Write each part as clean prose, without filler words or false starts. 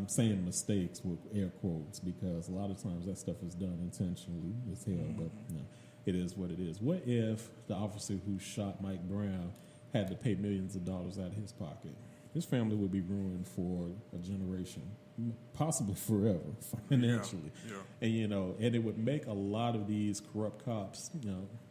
I'm saying mistakes with air quotes because a lot of times that stuff is done intentionally as hell, but it is what it is. What if the officer who shot Mike Brown had to pay millions of dollars out of his pocket? His family would be ruined for a generation, possibly forever, financially. And it would make a lot of these corrupt cops,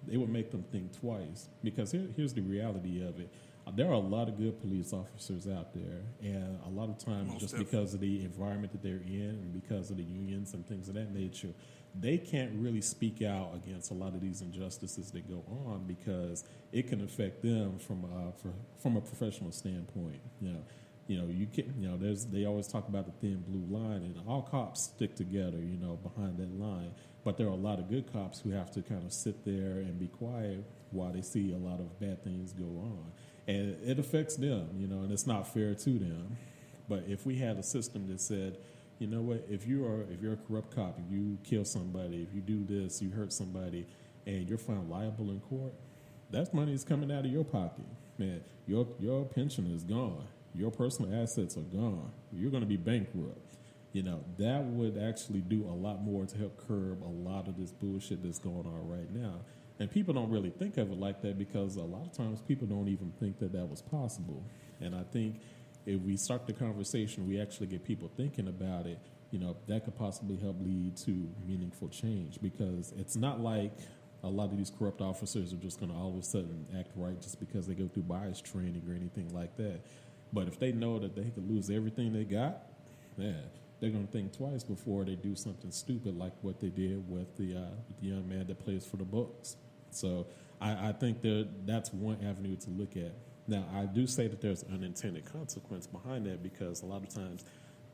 they would make them think twice. Because here's the reality of it. There are a lot of good police officers out there, and a lot of times because of the environment that they're in and because of the unions and things of that nature, they can't really speak out against a lot of these injustices that go on because it can affect them from a professional standpoint. They always talk about the thin blue line, and all cops stick together, behind that line. But there are a lot of good cops who have to kind of sit there and be quiet while they see a lot of bad things go on. And it affects them, and it's not fair to them. But if we had a system that said, you know what, if you're a corrupt cop, if you kill somebody, if you do this, you hurt somebody, and you're found liable in court, that money is coming out of your pocket. Man, your pension is gone. Your personal assets are gone. You're going to be bankrupt. That would actually do a lot more to help curb a lot of this bullshit that's going on right now. And people don't really think of it like that because a lot of times people don't even think that was possible. And I think if we start the conversation, we actually get people thinking about it, that could possibly help lead to meaningful change because it's not like a lot of these corrupt officers are just going to all of a sudden act right just because they go through bias training or anything like that. But if they know that they could lose everything they got, they're going to think twice before they do something stupid like what they did with the young man that plays for the Bucks. So I think that's one avenue to look at. Now, I do say that there's unintended consequence behind that because a lot of times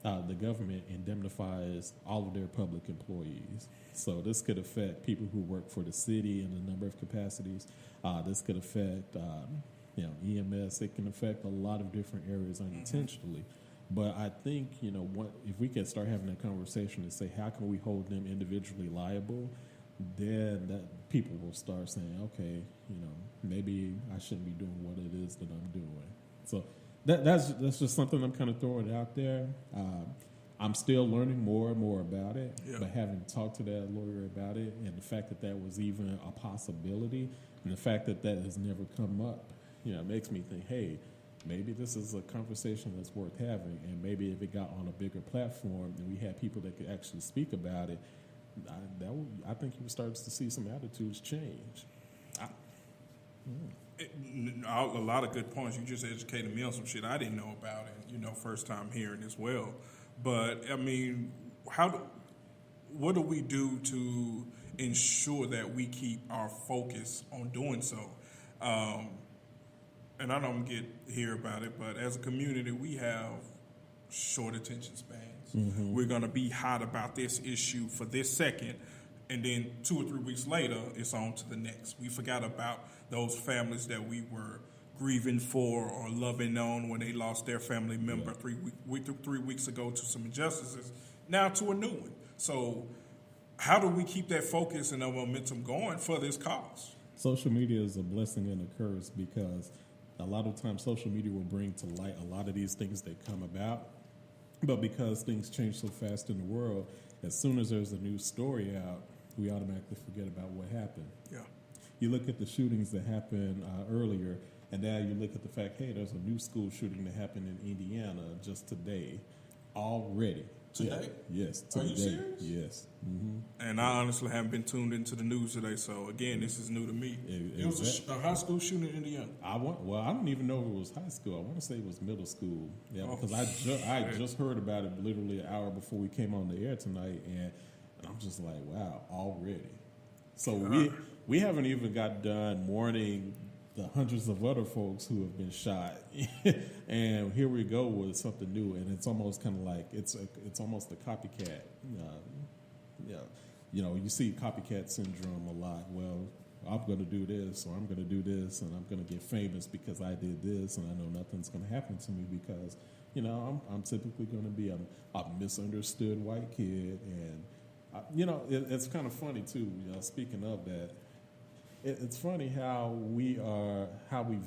the government indemnifies all of their public employees. So this could affect people who work for the city in a number of capacities. This could affect EMS. It can affect a lot of different areas unintentionally. But I think, if we can start having a conversation and say, how can we hold them individually liable, then that people will start saying, okay, maybe I shouldn't be doing what it is that I'm doing. So that's just something I'm kind of throwing out there. I'm still learning more and more about it, but having talked to that lawyer about it and the fact that was even a possibility and the fact that has never come up, it makes me think, hey, maybe this is a conversation that's worth having, and maybe if it got on a bigger platform and we had people that could actually speak about it, I think you would start to see some attitudes change. A lot of good points. You just educated me on some shit I didn't know about, and first time hearing as well. But I mean, what do we do to ensure that we keep our focus on doing so? And I don't hear about it, but as a community, we have short attention spans. Mm-hmm. We're going to be hot about this issue for this second, and then 2 or 3 weeks later, it's on to the next. We forgot about those families that we were grieving for or loving on when they lost their family member 3 weeks ago to some injustices, now to a new one. So how do we keep that focus and that momentum going for this cause? Social media is a blessing and a curse because a lot of times social media will bring to light a lot of these things that come about. But because things change so fast in the world, as soon as there's a new story out, we automatically forget about what happened. Yeah. You look at the shootings that happened earlier, and now you look at the fact, hey, there's a new school shooting that happened in Indiana just today already. Today? Yeah. Yes. Today. Are you serious? Yes. Mm-hmm. And I honestly haven't been tuned into the news today, so again, this is new to me. It was a high school shooting in Indiana. I don't even know if it was high school. I want to say it was middle school. Yeah, because I just heard about it literally an hour before we came on the air tonight, and I'm just like, wow, already. So we haven't even got done mourning the hundreds of other folks who have been shot, and here we go with something new, and it's almost kind of like it's almost a copycat. You see copycat syndrome a lot. Well, I'm going to do this, or I'm going to do this, and I'm going to get famous because I did this, and I know nothing's going to happen to me because I'm typically going to be a misunderstood white kid, and it's kind of funny too. Speaking of that. it's funny how we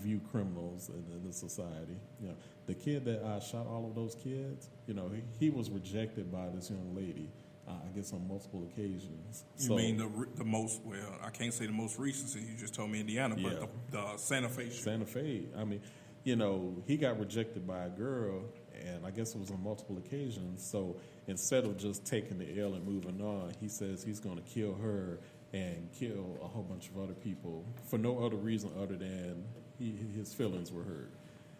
view criminals in this society. You know, the kid that shot all of those kids, you know, he was rejected by this young lady. I guess on multiple occasions. You mean the most? Well, I can't say the most recent. You just told me Indiana, Yeah. but the Santa Fe shooting. Santa Fe. I mean, you know, he got rejected by a girl, and I guess it was on multiple occasions. So instead of just taking the L and moving on, he says he's going to kill her and kill a whole bunch of other people for no other reason other than his feelings were hurt.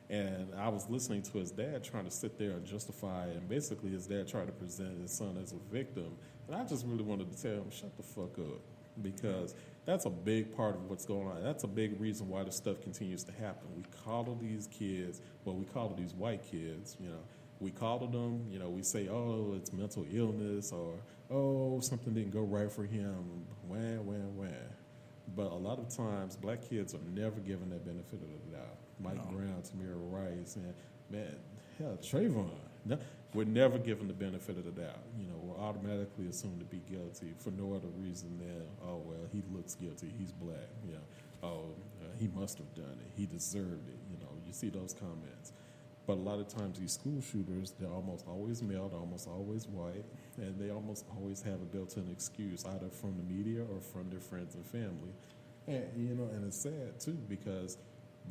And I was listening to his dad trying to sit there and justify, and basically his dad tried to present his son as a victim. And I just really wanted to tell him, shut the fuck up, because that's a big part of what's going on. That's a big reason why this stuff continues to happen. We coddle these kids, we coddle these white kids, you know. We coddle them, you know, we say, oh, it's mental illness, or, oh, something didn't go right for him, wah. But a lot of times, black kids are never given that benefit of the doubt. Mike Brown, Tamir Rice, and man, hell, Trayvon. No, we're never given the benefit of the doubt. You know, we're automatically assumed to be guilty for no other reason than, oh, well, he looks guilty, he's black. You know, he must have done it, he deserved it. You know, you see those comments. But a lot of times these school shooters, they're almost always male, they're almost always white, and they almost always have a built-in excuse, either from the media or from their friends and family. And, you know, and it's sad, too, because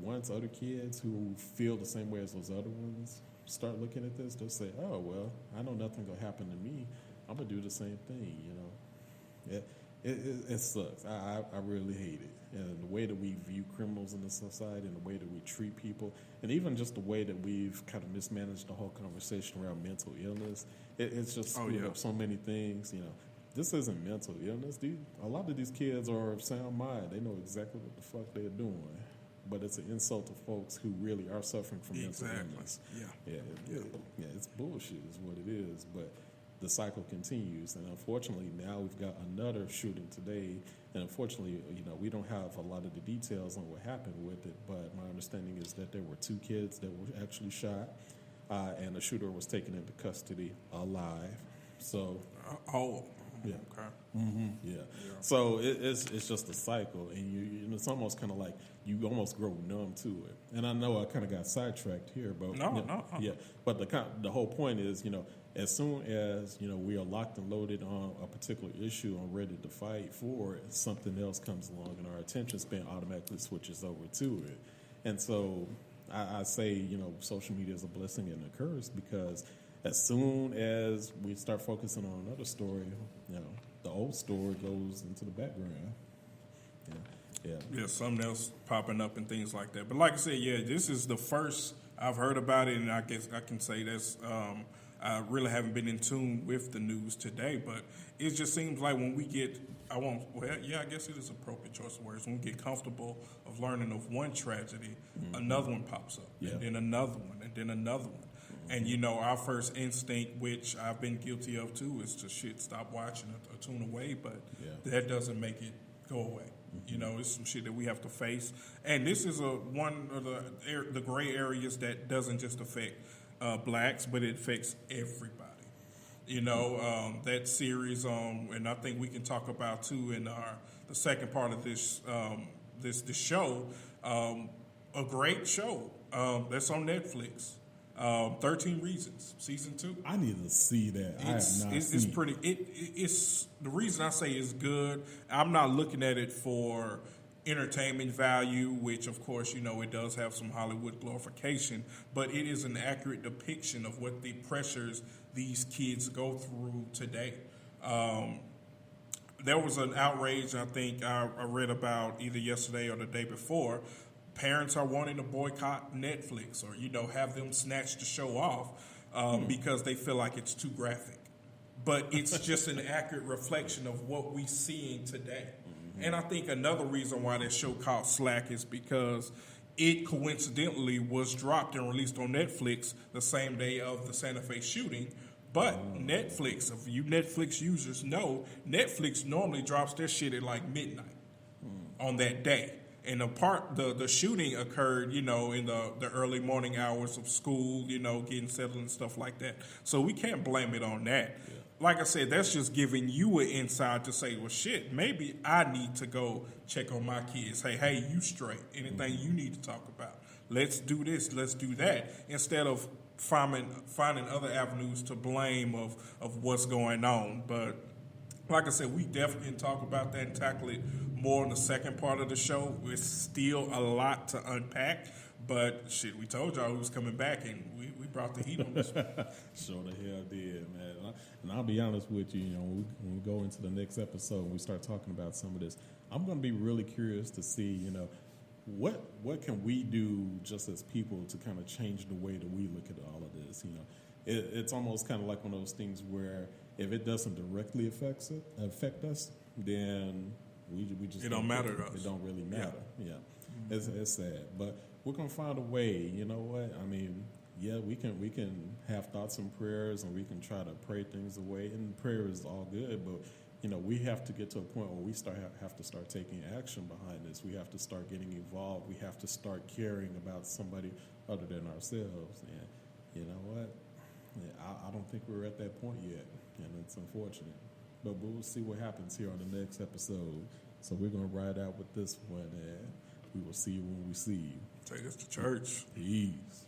once other kids who feel the same way as those other ones start looking at this, they'll say, oh, well, I know nothing will happen to me. I'm going to do the same thing, you know. It sucks. I really hate it. And the way that we view criminals in this society and the way that we treat people, and even just the way that we've kind of mismanaged the whole conversation around mental illness, it's just screwed up so many things, you know. This isn't mental illness. A lot of these kids are of sound mind. They know exactly what the fuck they're doing. But it's an insult to folks who really are suffering from mental illness. Yeah, it's bullshit is what it is. But the cycle continues. And unfortunately, now we've got another shooting today. And unfortunately, you know, we don't have a lot of the details on what happened with it. But my understanding is that there were 2 kids that were actually shot. And the shooter was taken into custody alive. So... Yeah. Okay. Mm-hmm. Yeah. So it's just a cycle, and it's almost kind of like you almost grow numb to it. And I know I kind of got sidetracked here, but yeah. But the whole point is, you know, as soon as, you know, we are locked and loaded on a particular issue and ready to fight for it, something else comes along, and our attention span automatically switches over to it. And so I say, you know, social media is a blessing and a curse, because as soon as we start focusing on another story, you know, the old story goes into the background. Yeah, something else popping up and things like that. But like I said, this is the first I've heard about it, and I guess I can say that's I really haven't been in tune with the news today. But it just seems like when we get, I guess it is appropriate choice of words. When we get comfortable of learning of one tragedy, another one pops up, and then another one, and then another one. And, you know, our first instinct, which I've been guilty of too, is to stop watching or tune away. But that doesn't make it go away. You know, it's some shit that we have to face. And this is one of the gray areas that doesn't just affect blacks, but it affects everybody. You know, that series, and I think we can talk about too in the second part of this this show, a great show that's on Netflix. 13 Reasons, season 2. I need to see that. I have not seen it. It's pretty. It's the reason I say it's good. I'm not looking at it for entertainment value, which of course, you know, it does have some Hollywood glorification, but it is an accurate depiction of what the pressures these kids go through today. There was an outrage, I think I read about either yesterday or the day before. Parents are wanting to boycott Netflix or, you know, have them snatch the show off because they feel like it's too graphic. But it's just an accurate reflection of what we're seeing today. And I think another reason why that show called Slack is because it coincidentally was dropped and released on Netflix the same day of the Santa Fe shooting. But Netflix, if you Netflix users know, Netflix normally drops their shit at like midnight on that day. And the shooting occurred, you know, in the early morning hours of school, you know, getting settled and stuff like that. So we can't blame it on that. like I said, that's just giving you an insight to say, well, shit, maybe I need to go check on my kids. Hey, you straight. Anything you need to talk about. Let's do this. Let's do that. Instead of finding other avenues to blame of what's going on. But like I said, we definitely can talk about that and tackle it more in the second part of the show. It's still a lot to unpack. But shit, we told y'all we was coming back, and we brought the heat on this one. Sure the hell did, man. And I'll be honest with you, when we go into the next episode and we start talking about some of this, I'm going to be really curious to see, what can we do just as people to kind of change the way that we look at all of this. It's almost kind of like one of those things where if it doesn't directly affect us, then we just it don't matter to us. It don't really matter. Yeah. It's sad, but we're gonna find a way. You know what? I mean, yeah, we can have thoughts and prayers, and we can try to pray things away. And prayer is all good, but we have to get to a point where we have to start taking action behind this. We have to start getting involved. We have to start caring about somebody other than ourselves. And you know what? Yeah, I don't think we're at that point yet, and it's unfortunate. But we'll see what happens here on the next episode. So we're gonna ride out with this one, and we will see you when we see you. Take us to church. Peace.